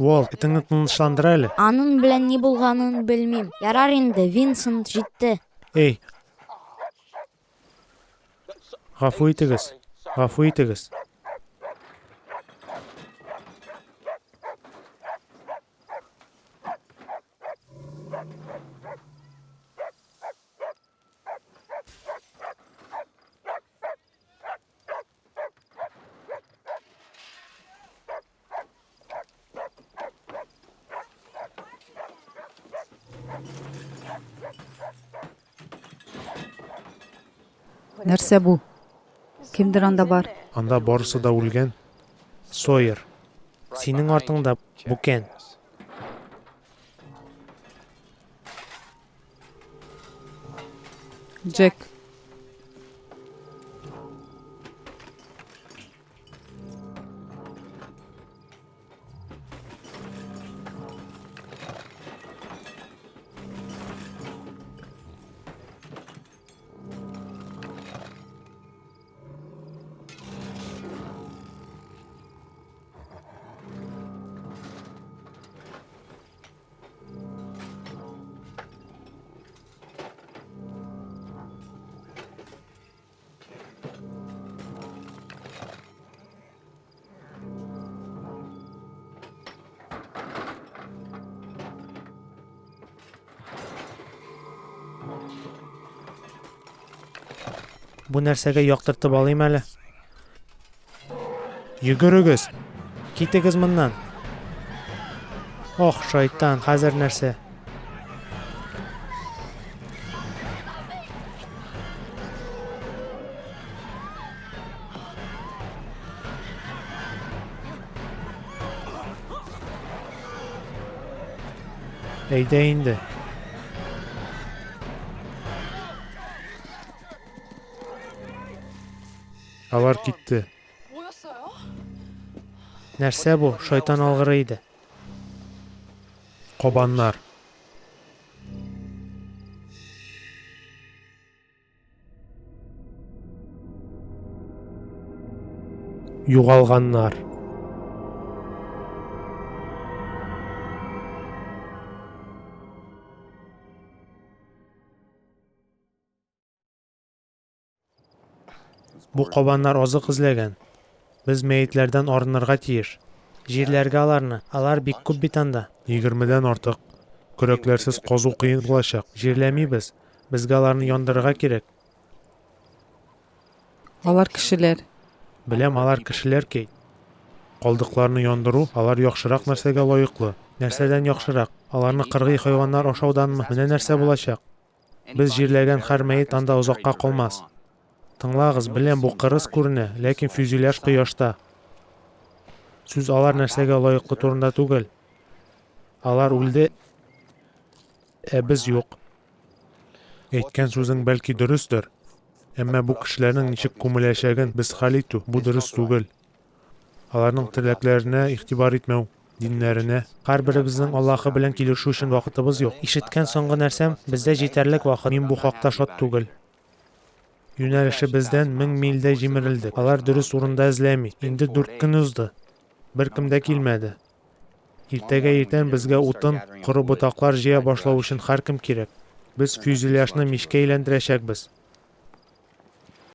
Уолт, итеңне тынычландыр әле. Анын белән ни булганын белмим. Ярар инде, Винсент җитте. Эй. Гафу итегез. Гафу итегез. Нәрсә бу? Кемдер анда бар? Анда барысы да үлгән. Сойер. Синең артыңда Букен. Джек. Бу нәрсәгә яктыртып алыйм әле. Йөгерегез. Китегез моннан. Ох, шайтан, хәзер нәрсә? Әйдә инде. Алар китте. Нәрсә бу? Шайтан алгыры иде. Кобаннар. Югалганнар. Бу кобаннар азык эзләгән. Без мәйетләрдән арынырга тиеш. Җирләргә аларны. Алар бик күп бит анда. 20дән артык. Көрәкләрсез казу кыен булачак. Җирләмибез. Безгә аларны яндырырга кирәк. Алар кешеләр. Беләм, алар кешеләр кей. Калдыкларны яндыру, алар яхшырак нәрсәгә лаеклы. Нәрсәдән яхшырак? Аларны кыргый хайваннар ашауданмы? Менә нәрсә булачак? Без җирләгән һәр мәйет анда узакка калмас. Тыңлагыз, беләм, бу кырыс күренә, ләкин фюзеляж кояшта. Сүз алар нәрсәгә лаеклы турында түгел. Алар үлде, без юк. Әйткән сүзең бәлки дөрестер. Әмма бу кешеләрнең ничек күмеләчәген без хәл итү, бу дөрес түгел. Аларның теләкләренә игътибар итмәү, диннәренә. Һәрберебезнең Аллаһы белән килешү өчен вакытыбыз юк. Ишеткән соңгы нәрсәм, бездә җитәрлек вакыт. Мин бу хакта шат түгел. Юнәлеше бездән 1000 мильдә җимерелде. Алар дөрес урында эзләми. Инде 4 көн узды. Беркем дә килмәде. Иртәгә иртән безгә утын, коры ботаклар җыя башлау өчен һәркем кирәк. Без фюзеляжны мичкә әйләндерәчәкбез.